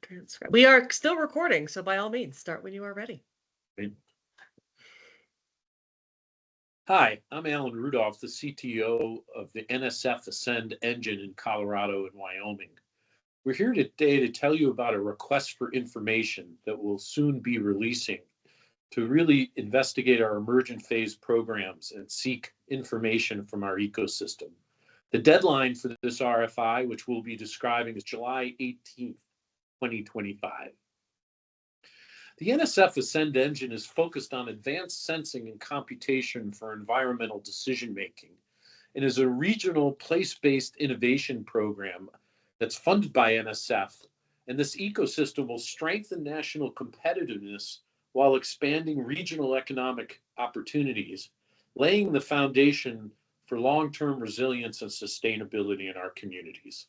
Transcribe. We are still recording, so by all means, start when you are ready. Hi, I'm Alan Rudolph, the CTO of the NSF Ascend engine in Colorado and Wyoming. We're here today to tell you about a request for information that we'll soon be releasing to really investigate our emergent phase programs and seek information from our ecosystem. The deadline for this RFI, which we'll be describing, is July 18th, 2025. The NSF Ascend engine is focused on advanced sensing and computation for environmental decision-making and is a regional place-based innovation program that's funded by NSF. And this ecosystem will strengthen national competitiveness while expanding regional economic opportunities, laying the foundation for long-term resilience and sustainability in our communities.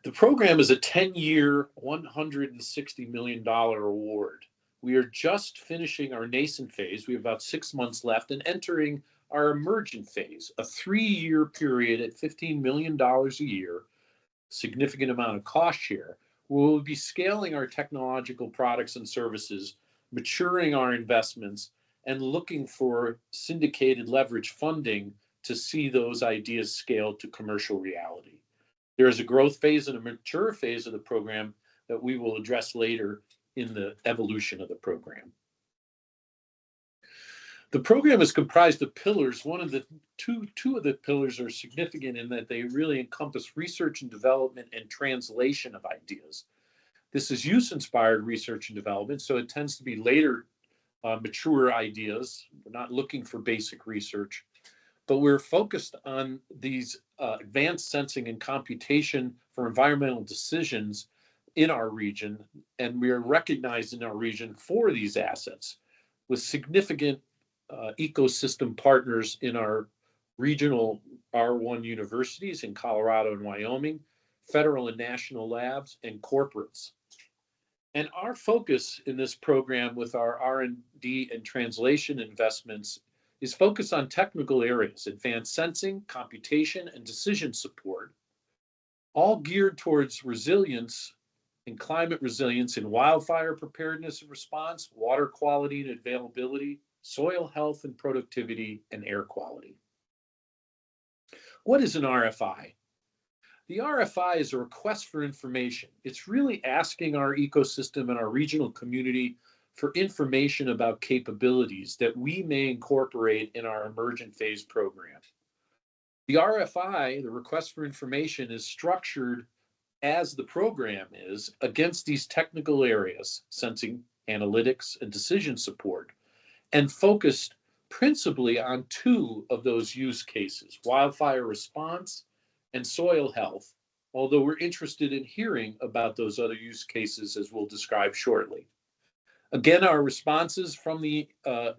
The program is a 10-year, $160 million award. We are just finishing our nascent phase. We have about 6 months left and entering our emergent phase, a 3-year period at $15 million a year, significant amount of cost share. We'll be scaling our technological products and services, maturing our investments, and looking for syndicated leverage funding to see those ideas scale to commercial reality. There is a growth phase and a mature phase of the program that we will address later in the evolution of the program. The program is comprised of pillars. One of the two of the pillars are significant in that they really encompass research and development and translation of ideas. This is use-inspired research and development, so it tends to be later mature ideas. We're not looking for basic research, but we're focused on these advanced sensing and computation for environmental decisions in our region, and we are recognized in our region for these assets with significant ecosystem partners in our regional R1 universities in Colorado and Wyoming, federal and national labs, and corporates. And our focus in this program with our R&D and translation investments is focused on technical areas, advanced sensing, computation, and decision support, all geared towards resilience and climate resilience in wildfire preparedness and response, water quality and availability, soil health and productivity, and air quality. What is an RFI? The RFI is a request for information. It's really asking our ecosystem and our regional community for information about capabilities that we may incorporate in our emergent phase program. The RFI, the request for information, is structured as the program is against these technical areas, sensing, analytics, and decision support, and focused principally on 2 of those use cases, wildfire response and soil health, although we're interested in hearing about those other use cases as we'll describe shortly. Again, our responses from the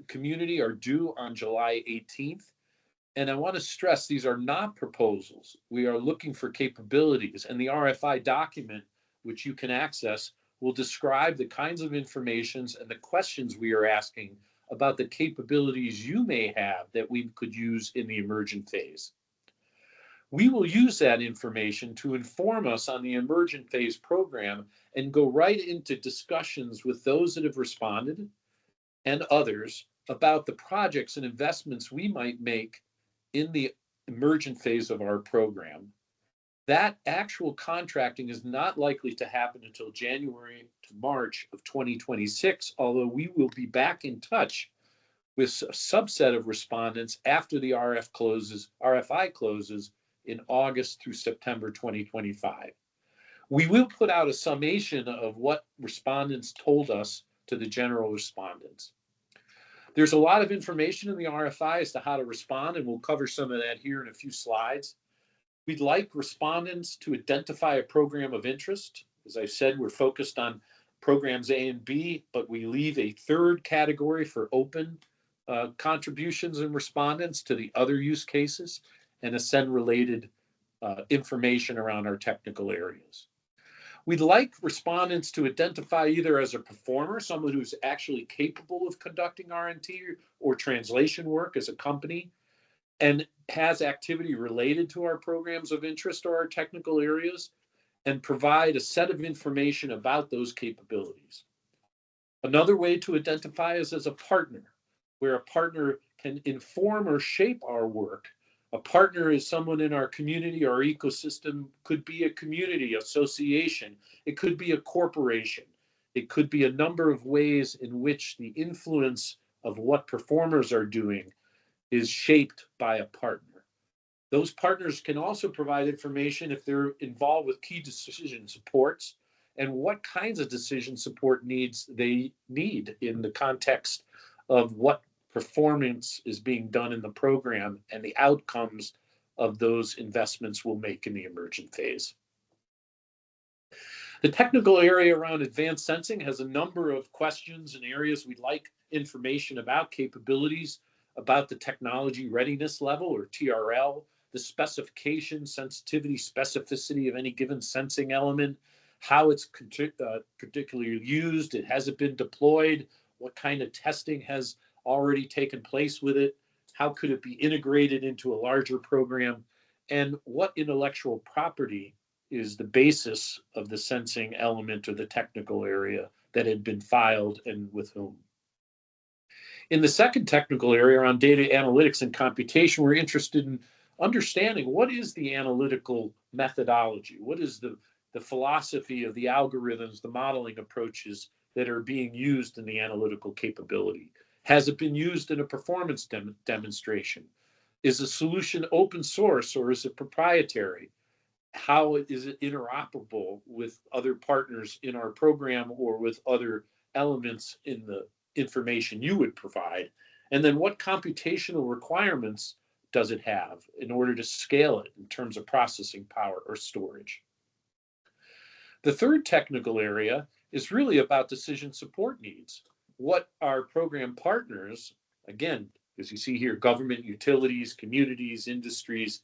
community are due on July 18th. And I want to stress these are not proposals. We are looking for capabilities. And the RFI document, which you can access, will describe the kinds of informations and the questions we are asking about the capabilities you may have that we could use in the emergent phase. We will use that information to inform us on the emergent phase program and go right into discussions with those that have responded and others about the projects and investments we might make in the emergent phase of our program. That actual contracting is not likely to happen until January to March of 2026, although we will be back in touch with a subset of respondents after the RFI closes in August through September 2025. We will put out a summation of what respondents told us to the general respondents. There's a lot of information in the RFI as to how to respond, and we'll cover some of that here in a few slides. We'd like respondents to identify a program of interest. As I said, we're focused on programs A and B, but we leave a 3rd category for open contributions and respondents to the other use cases and Ascend-related information around our technical areas. We'd like respondents to identify either as a performer, someone who's actually capable of conducting R&D or translation work as a company, and has activity related to our programs of interest or our technical areas, and provide a set of information about those capabilities. Another way to identify us as a partner, where a partner can inform or shape our work. A partner is someone in our community or ecosystem, could be a community association, it could be a corporation, it could be a number of ways in which the influence of what performers are doing is shaped by a partner. Those partners can also provide information if they're involved with key decision supports and what kinds of decision support needs they need in the context of what performance is being done in the program and the outcomes of those investments we'll make in the emergent phase. The technical area around advanced sensing has a number of questions and areas we'd like information about, capabilities, about the technology readiness level or TRL, the specification, sensitivity, specificity of any given sensing element, how it's particularly used, has it been deployed, what kind of testing has already taken place with it, how could it be integrated into a larger program, and what intellectual property is the basis of the sensing element or the technical area that had been filed and with whom. In the second technical area around data analytics and computation, we're interested in understanding what is the analytical methodology, what is the philosophy of the algorithms, the modeling approaches that are being used in the analytical capability. Has it been used in a performance demonstration? Is the solution open source or is it proprietary? How is it interoperable with other partners in our program or with other elements in the information you would provide? And then what computational requirements does it have in order to scale it in terms of processing power or storage? The third technical area is really about decision support needs. What our program partners, again, as you see here, government, utilities, communities, industries,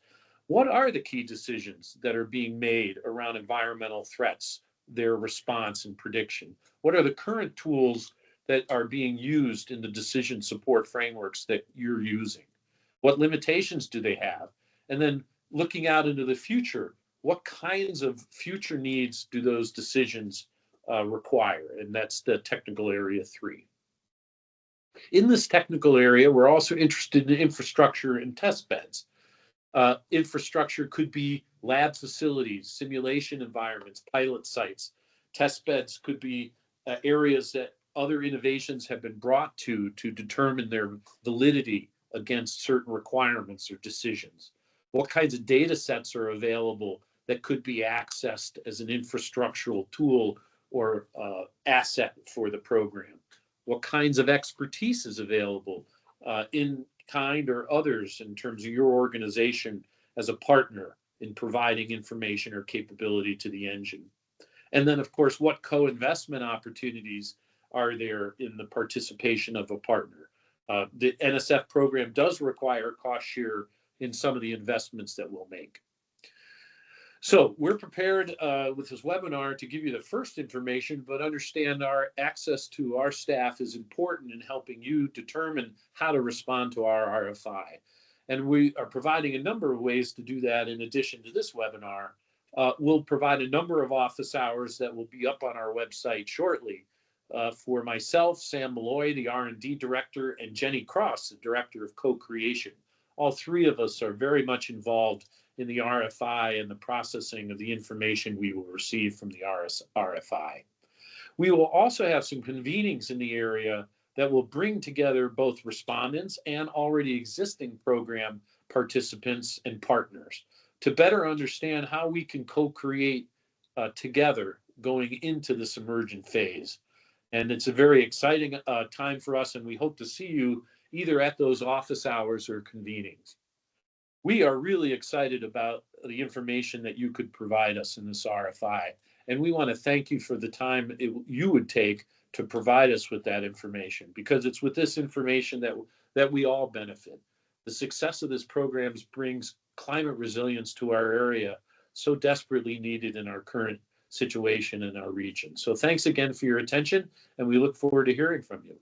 what are the key decisions that are being made around environmental threats, their response and prediction? What are the current tools that are being used in the decision support frameworks that you're using? What limitations do they have? And then looking out into the future, what kinds of future needs do those decisions require? And that's the technical area 3. In this technical area, we're also interested in infrastructure and test beds. Infrastructure could be lab facilities, simulation environments, pilot sites. Test beds could be areas that other innovations have been brought to determine their validity against certain requirements or decisions. What kinds of data sets are available that could be accessed as an infrastructural tool or asset for the program? What kinds of expertise is available in kind or others in terms of your organization as a partner in providing information or capability to the engine? And then, of course, what co-investment opportunities are there in the participation of a partner? The NSF program does require cost share in some of the investments that we'll make. So we're prepared with this webinar to give you the first information, but understand our access to our staff is important in helping you determine how to respond to our RFI. And we are providing a number of ways to do that in addition to this webinar. We'll provide a number of office hours that will be up on our website shortly for myself, Sam Malloy, the R&D director, and Jenny Cross, the director of co-creation. All three of us are very much involved in the RFI and the processing of the information we will receive from the RFI. We will also have some convenings in the area that will bring together both respondents and already existing program participants and partners to better understand how we can co-create together going into this emergent phase. And it's a very exciting time for us, and we hope to see you either at those office hours or convenings. We are really excited about the information that you could provide us in this RFI, and we want to thank you for the time you would take to provide us with that information, because it's with this information that we all benefit. The success of this program brings climate resilience to our area, so desperately needed in our current situation in our region. So thanks again for your attention, and we look forward to hearing from you.